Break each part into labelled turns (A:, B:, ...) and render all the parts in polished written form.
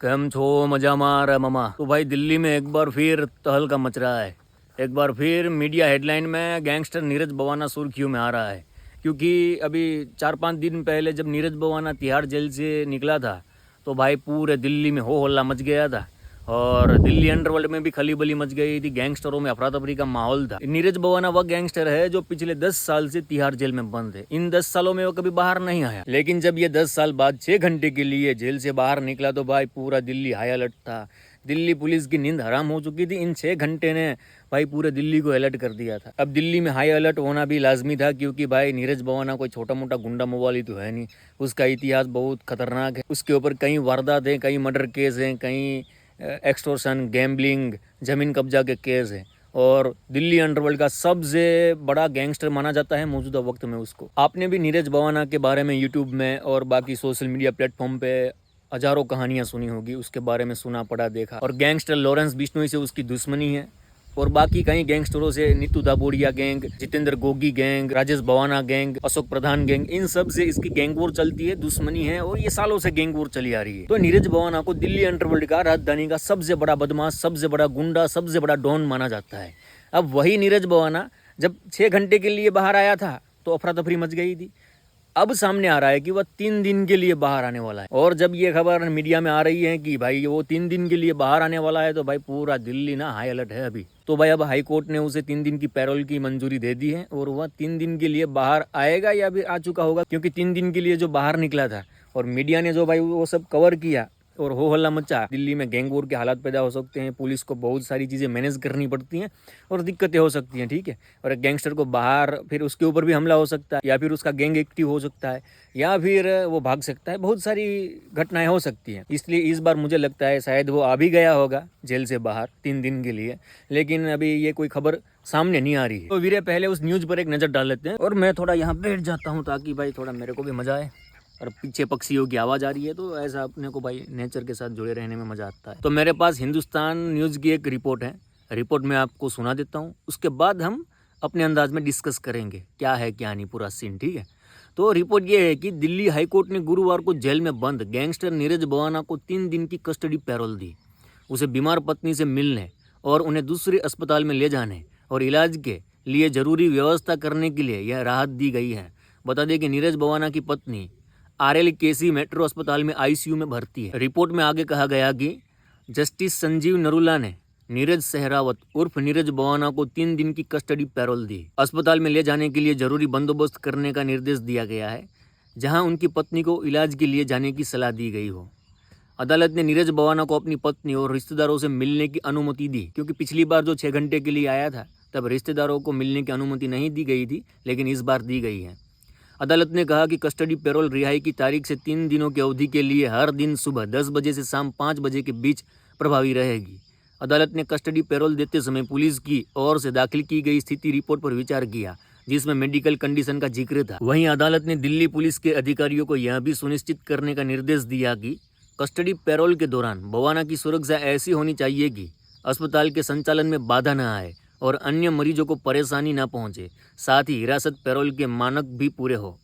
A: કેમ છો મજામાં रे मामा। तो भाई दिल्ली में एक बार फिर तहलका मच रहा है। एक बार फिर मीडिया हेडलाइन में गैंगस्टर नीरज बवाना सुर्खियों में आ रहा है, क्योंकि अभी 4-5 दिन पहले जब नीरज बवाना तिहाड़ जेल से निकला था तो भाई पूरे दिल्ली में हो हल्ला मच गया था और दिल्ली अंडरवर्ल्ड में भी खलीबली मच गई थी। गैंगस्टरों में अफरा तफरी का माहौल था। नीरज बवाना वह गैंगस्टर है जो पिछले 10 साल से तिहाड़ जेल में बंद है। इन 10 सालों में वो कभी बाहर नहीं आया, लेकिन जब ये 10 साल बाद 6 घंटे के लिए जेल से बाहर निकला तो भाई पूरा दिल्ली हाई अलर्ट था। दिल्ली पुलिस की नींद हराम हो चुकी थी। इन 6 घंटे ने भाई पूरे दिल्ली को अलर्ट कर दिया था। अब दिल्ली में हाई अलर्ट होना भी लाजमी था, क्योंकि भाई नीरज बवाना कोई छोटा मोटा गुंडा मवाली तो है नहीं। उसका इतिहास बहुत खतरनाक है। उसके ऊपर कई वारदात हैं, कई मर्डर केस हैं, कई एक्सटोर्शन, गैम्बलिंग, ज़मीन कब्जा के केस हैं और दिल्ली अंडरवर्ल्ड का सबसे बड़ा गैंगस्टर माना जाता है मौजूदा वक्त में उसको। आपने भी नीरज बवाना के बारे में यूट्यूब में और बाकी सोशल मीडिया प्लेटफॉर्म पे हजारों कहानियां सुनी होगी, उसके बारे में सुना पढ़ा देखा। और गैंगस्टर लॉरेंस बिश्नोई से उसकी दुश्मनी है और बाकी कई गैंगस्टरों से Neetu Daboriya gang, Jitendra Gogi gang, Rajesh Bawana gang, Ashok Pradhan gang, इन सब से इसकी गैंग वॉर चलती है, दुश्मनी है और ये सालों से गैंग वॉर चली आ रही है। तो नीरज बवाना को दिल्ली अंडरवर्ल्ड का, राजधानी का सबसे बड़ा बदमाश, सबसे बड़ा गुंडा, सबसे बड़ा डॉन माना जाता है। अब वही नीरज बवाना जब 6 घंटे के लिए बाहर आया था तो अफरा तफरी मच गई थी। अब सामने आ रहा है कि वह 3 दिन के लिए बाहर आने वाला है। और जब ये खबर मीडिया में आ रही है कि भाई वो 3 दिन के लिए बाहर आने वाला है तो भाई पूरा दिल्ली ना हाई अलर्ट है अभी। तो भाई अब हाई कोर्ट ने उसे 3 दिन की पैरोल की मंजूरी दे दी है और वह 3 दिन के लिए बाहर आएगा या फिर आ चुका होगा, क्योंकि 3 दिन के लिए जो बाहर निकला था और मीडिया ने जो भाई वो सब कवर किया और हो हल्ला मचा। दिल्ली में गैंग वॉर के हालात पैदा हो सकते हैं, पुलिस को बहुत सारी चीज़ें मैनेज करनी पड़ती हैं और दिक्कतें हो सकती हैं, ठीक है। और एक गैंगस्टर को बाहर फिर उसके ऊपर भी हमला हो सकता है, या फिर उसका गैंग एक्टिव हो सकता है, या फिर वो भाग सकता है। बहुत सारी घटनाएं हो सकती हैं। इसलिए इस बार मुझे लगता है शायद वो आ भी गया होगा जेल से बाहर 3 दिन के लिए, लेकिन अभी ये कोई खबर सामने नहीं आ रही है। तो वीरे पहले उस न्यूज़ पर एक नज़र डाल लेते हैं और मैं थोड़ा यहाँ बैठ जाता हूँ ताकि भाई थोड़ा मेरे को भी मज़ा आए। और पीछे पक्षियों की आवाज़ आ रही है तो ऐसा अपने को भाई नेचर के साथ जुड़े रहने में मज़ा आता है। तो मेरे पास हिंदुस्तान न्यूज़ की एक रिपोर्ट है। रिपोर्ट मैं आपको सुना देता हूँ, उसके बाद हम अपने अंदाज में डिस्कस करेंगे क्या है क्या नहीं पूरा सीन, ठीक है। तो रिपोर्ट ये है कि दिल्ली हाईकोर्ट ने गुरुवार को जेल में बंद गैंगस्टर नीरज बवाना को 3 दिन की कस्टडी पैरोल दी। उसे बीमार पत्नी से मिलने और उन्हें दूसरे अस्पताल में ले जाने और इलाज के लिए जरूरी व्यवस्था करने के लिए यह राहत दी गई है। बता दें कि नीरज बवाना की पत्नी RLKC मेट्रो अस्पताल में ICU में भर्ती है। रिपोर्ट में आगे कहा गया कि जस्टिस संजीव नरूला ने नीरज सहरावत उर्फ नीरज बवाना को 3 दिन की कस्टडी पैरोल दी। अस्पताल में ले जाने के लिए जरूरी बंदोबस्त करने का निर्देश दिया गया है, जहां उनकी पत्नी को इलाज के लिए जाने की सलाह दी गई हो। अदालत ने नीरज बवाना को अपनी पत्नी और रिश्तेदारों से मिलने की अनुमति दी, क्योंकि पिछली बार जो 6 घंटे के लिए आया था तब रिश्तेदारों को मिलने की अनुमति नहीं दी गई थी, लेकिन इस बार दी गई है। अदालत ने कहा कि कस्टडी पैरोल रिहाई की तारीख से 3 दिनों की अवधि के लिए हर दिन सुबह 10 बजे से शाम 5 बजे के बीच प्रभावी रहेगी। अदालत ने कस्टडी पैरोल देते समय पुलिस की ओर से दाखिल की गई स्थिति रिपोर्ट पर विचार किया, जिसमें मेडिकल कंडीशन का जिक्र था। वहीं अदालत ने दिल्ली पुलिस के अधिकारियों को यह भी सुनिश्चित करने का निर्देश दिया कि कस्टडी पैरोल के दौरान बवाना की सुरक्षा ऐसी होनी चाहिए कि अस्पताल के संचालन में बाधा न आए और अन्य मरीजों को परेशानी न पहुंचे। साथ ही हिरासत पैरोल के मानक भी पूरे हो।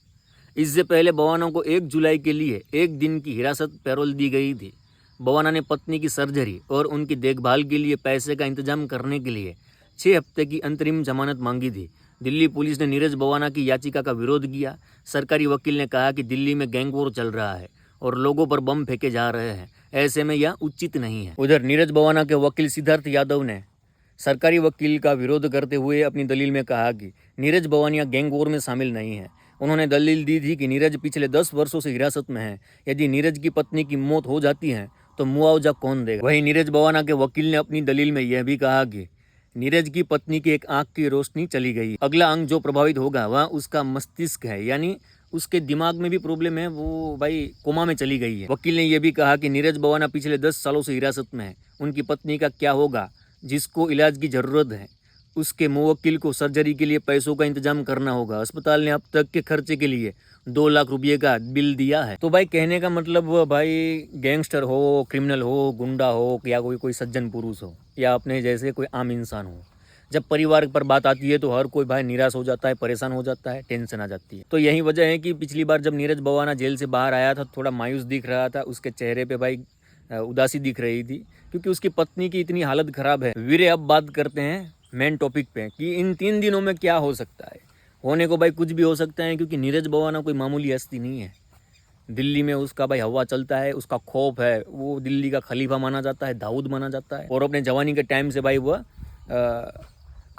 A: इससे पहले बवाना को 1 जुलाई के लिए 1 दिन की हिरासत पैरोल दी गई थी। बवाना ने पत्नी की सर्जरी और उनकी देखभाल के लिए पैसे का इंतजाम करने के लिए 6 हफ्ते की अंतरिम जमानत मांगी थी। दिल्ली पुलिस ने नीरज बवाना की याचिका का विरोध किया। सरकारी वकील ने कहा कि दिल्ली में गैंग वॉर चल रहा है और लोगों पर बम फेंके जा रहे हैं, ऐसे में यह उचित नहीं है। उधर नीरज बवाना के वकील सिद्धार्थ यादव ने सरकारी वकील का विरोध करते हुए अपनी दलील में कहा कि नीरज बवानिया गैंग वॉर में शामिल नहीं है। उन्होंने दलील दी थी कि नीरज पिछले 10 वर्षों से हिरासत में है। यदि नीरज की पत्नी की मौत हो जाती है तो मुआवजा कौन देगा। वहीं नीरज बवाना के वकील ने अपनी दलील में यह भी कहा कि नीरज की पत्नी की एक आंख की रोशनी चली गई। अगला अंग जो प्रभावित होगा वह उसका मस्तिष्क है, यानी उसके दिमाग में भी प्रॉब्लम है, वो भाई कोमा में चली गई है। वकील ने यह भी कहा कि नीरज बवाना पिछले 10 सालों से हिरासत में है। उनकी पत्नी का क्या होगा जिसको इलाज की ज़रूरत है। उसके मुवक्किल को सर्जरी के लिए पैसों का इंतजाम करना होगा। अस्पताल ने अब तक के खर्चे के लिए 2 लाख रुपये का बिल दिया है। तो भाई कहने का मतलब भाई गैंगस्टर हो, क्रिमिनल हो, गुंडा हो या कोई सज्जन पुरुष हो या अपने जैसे कोई आम इंसान हो, जब परिवार पर बात आती है तो हर कोई भाई निराश हो जाता है, परेशान हो जाता है, टेंशन आ जाती है। तो यही वजह है कि पिछली बार जब नीरज बवाना जेल से बाहर आया था थोड़ा मायूस दिख रहा था। उसके चेहरे पे भाई उदासी दिख रही थी, क्योंकि उसकी पत्नी की इतनी हालत ख़राब है। वीरे, अब बात करते हैं मेन टॉपिक पे कि इन 3 दिनों में क्या हो सकता है। होने को भाई कुछ भी हो सकता है, क्योंकि नीरज बवाना कोई मामूली हस्ती नहीं है। दिल्ली में उसका भाई हवा चलता है, उसका खौफ है, वो दिल्ली का खलीफा माना जाता है, दाऊद माना जाता है, और अपने जवानी के टाइम से भाई वह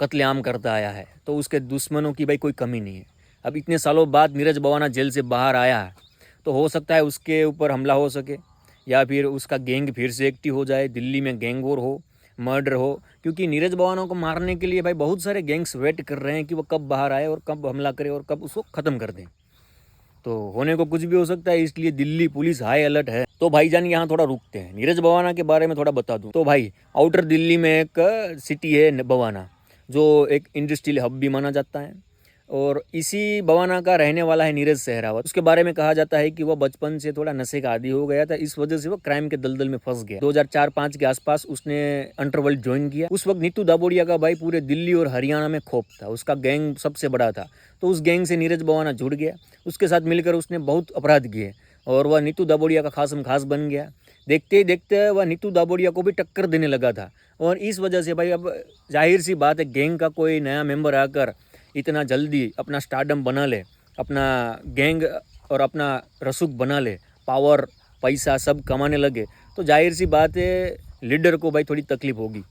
A: कत्लेआम करता आया है, तो उसके दुश्मनों की भाई कोई कमी नहीं है। अब इतने सालों बाद नीरज बवाना जेल से बाहर आया है, तो हो सकता है उसके ऊपर हमला हो सके, या फिर उसका गैंग फिर से एक्टिव हो जाए, दिल्ली में गैंग वॉर हो, मर्डर हो, क्योंकि नीरज बवाना को मारने के लिए भाई बहुत सारे गैंग्स वेट कर रहे हैं कि वो कब बाहर आए और कब हमला करे और कब उसको ख़त्म कर दें। तो होने को कुछ भी हो सकता है, इसलिए दिल्ली पुलिस हाई अलर्ट है। तो भाईजान यहाँ थोड़ा रुकते हैं, नीरज बवाना के बारे में थोड़ा बता दूं तो भाई आउटर दिल्ली में एक सिटी है बवाना, जो एक इंडस्ट्रियल हब भी माना जाता है, और इसी बवाना का रहने वाला है नीरज सहरावत। उसके बारे में कहा जाता है कि वह बचपन से थोड़ा नशे का आदी हो गया था, इस वजह से वो क्राइम के दलदल में फंस गया। 2004-5 के आसपास उसने अंडरवर्ल्ड ज्वाइन किया। उस वक्त नीतू दाबोडिया का भाई पूरे दिल्ली और हरियाणा में खौफ था, उसका गैंग सबसे बड़ा था, तो उस गैंग से नीरज बवाना जुड़ गया। उसके साथ मिलकर उसने बहुत अपराध किए और वह नीतू दाबोडिया का खासम खास बन गया। देखते ही देखते वह नीतू दाबोडिया को भी टक्कर देने लगा था, और इस वजह से भाई अब जाहिर सी बात है, गैंग का कोई नया मेंबर आकर इतना जल्दी अपना स्टारडम बना ले, अपना गैंग और अपना रसूख बना ले, पावर पैसा सब कमाने लगे, तो जाहिर सी बात है लीडर को भाई थोड़ी तकलीफ होगी।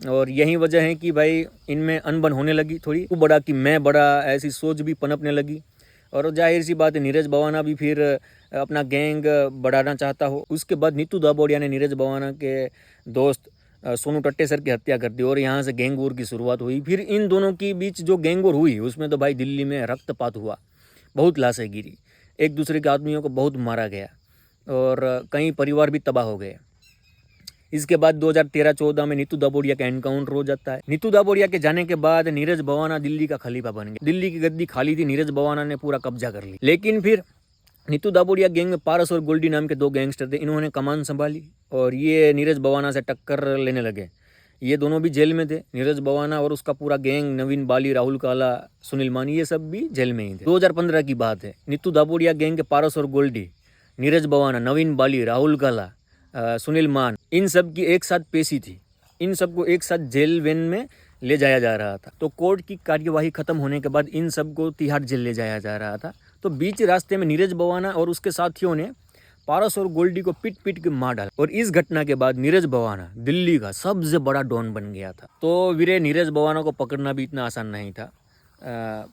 A: और यही वजह है कि भाई इनमें अनबन होने लगी, थोड़ी तू बड़ा कि मैं बड़ा, ऐसी सोच भी पनपने लगी। और जाहिर सी बात है नीरज बवाना भी फिर अपना गैंग बढ़ाना चाहता हो। उसके बाद नीतू दाबोडिया ने नीरज बवाना के दोस्त सोनू टट्टेसर की हत्या कर दी, और यहाँ से गैंग वॉर की शुरुआत हुई। फिर इन दोनों के बीच जो गैंग वॉर हुई उसमें तो भाई दिल्ली में रक्तपात हुआ, बहुत लाशें गिरी, एक दूसरे के आदमियों को बहुत मारा गया, और कई परिवार भी तबाह हो गए। इसके बाद 2013-14 में नीतू दाबोडिया का एनकाउंटर हो जाता है। नीतू दाबोडिया के जाने के बाद नीरज बवाना दिल्ली का खलीफा बन गया। दिल्ली की गद्दी खाली थी, नीरज बवाना ने पूरा कब्जा कर लिया। लेकिन फिर नीतू दाबोडिया गैंग में पारस और गोल्डी नाम के 2 गैंगस्टर थे, इन्होंने कमान संभाली और ये नीरज बवाना से टक्कर लेने लगे। ये दोनों भी जेल में थे, नीरज बवाना और उसका पूरा गैंग, नवीन बाली, राहुल काला, सुनील मानी, ये सब भी जेल में ही थे। 2015 की बात है, नीतू दाबोडिया गैंग के पारस और गोल्डी, नीरज बवाना, नवीन बाली, राहुल काला, सुनील मान, इन सब की एक साथ पेशी थी। इन सबको एक साथ जेल वैन में ले जाया जा रहा था। तो कोर्ट की कार्यवाही खत्म होने के बाद इन सबको तिहाड़ जेल ले जाया जा रहा था। तो बीच रास्ते में नीरज बवाना और उसके साथियों ने पारस और गोल्डी को पीट पीट के मार डाला, और इस घटना के बाद नीरज बवाना दिल्ली का सबसे बड़ा डॉन बन गया था। तो वीरे, नीरज बवाना को पकड़ना भी इतना आसान नहीं था।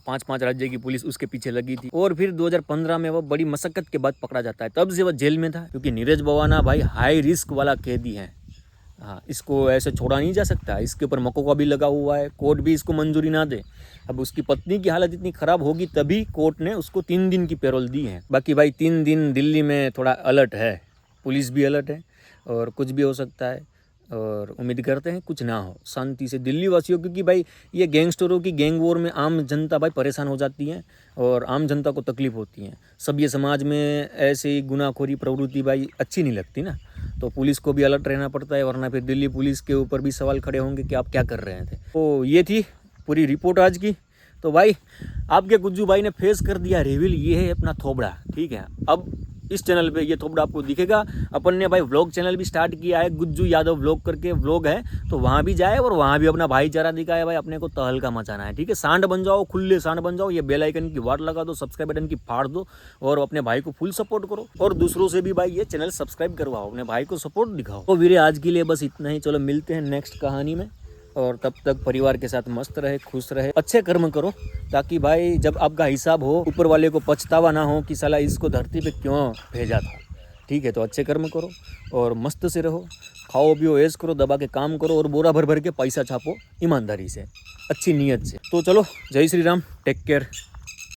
A: 5 राज्य की पुलिस उसके पीछे लगी थी, और फिर 2015 में वह बड़ी मशक्कत के बाद पकड़ा जाता है। तब से वह जेल में था, क्योंकि नीरज बवाना भाई हाई रिस्क वाला कैदी है। हाँ, इसको ऐसे छोड़ा नहीं जा सकता, इसके ऊपर मकोका भी लगा हुआ है, कोर्ट भी इसको मंजूरी ना दे। अब उसकी पत्नी की हालत इतनी ख़राब होगी तभी कोर्ट ने उसको 3 दिन की पैरोल दी है। बाकी भाई 3 दिन दिल्ली में थोड़ा अलर्ट है, पुलिस भी अलर्ट है, और कुछ भी हो सकता है, और उम्मीद करते हैं कुछ ना हो, शांति से दिल्ली वासियों, क्योंकि भाई ये गैंगस्टरों की गैंग वॉर में आम जनता भाई परेशान हो जाती है, और आम जनता को तकलीफ होती है। सभ्य समाज में ऐसी गुनाखोरी प्रवृत्ति भाई अच्छी नहीं लगती ना, तो पुलिस को भी अलर्ट रहना पड़ता है, वरना फिर दिल्ली पुलिस के ऊपर भी सवाल खड़े होंगे कि आप क्या कर रहे थे। तो ये थी पूरी रिपोर्ट आज की। तो भाई आपके गुज्जू भाई ने फेस कर दिया रिवील, ये है अपना थोबड़ा, ठीक है। अब इस चैनल पे ये थोबड़ा आपको दिखेगा। अपन ने भाई व्लॉग चैनल भी स्टार्ट किया है, गुज्जू यादव व्लॉग करके व्लॉग है, तो वहाँ भी जाए और वहाँ भी अपना भाईचारा दिखाए। भाई अपने को तहलका मचाना है, ठीक है। सांड बन जाओ, खुले सांड बन जाओ, ये बेल आइकन की वाट लगा दो, सब्सक्राइब बटन की फाड़ दो, और अपने भाई को फुल सपोर्ट करो, और दूसरों से भी भाई ये चैनल सब्सक्राइब करवाओ, अपने भाई को सपोर्ट दिखाओ। तो वीरे, आज के लिए बस इतना ही। चलो मिलते हैं नेक्स्ट कहानी में, और तब तक परिवार के साथ मस्त रहे, खुश रहे, अच्छे कर्म करो, ताकि भाई जब आपका हिसाब हो ऊपर वाले को पछतावा ना हो कि साला इसको धरती पे क्यों भेजा था, ठीक है। तो अच्छे कर्म करो और मस्त से रहो, खाओ पियो, ऐश करो, दबा के काम करो, और बोरा भर भर के पैसा छापो ईमानदारी से, अच्छी नीयत से। तो चलो, जय श्री राम, टेक केयर।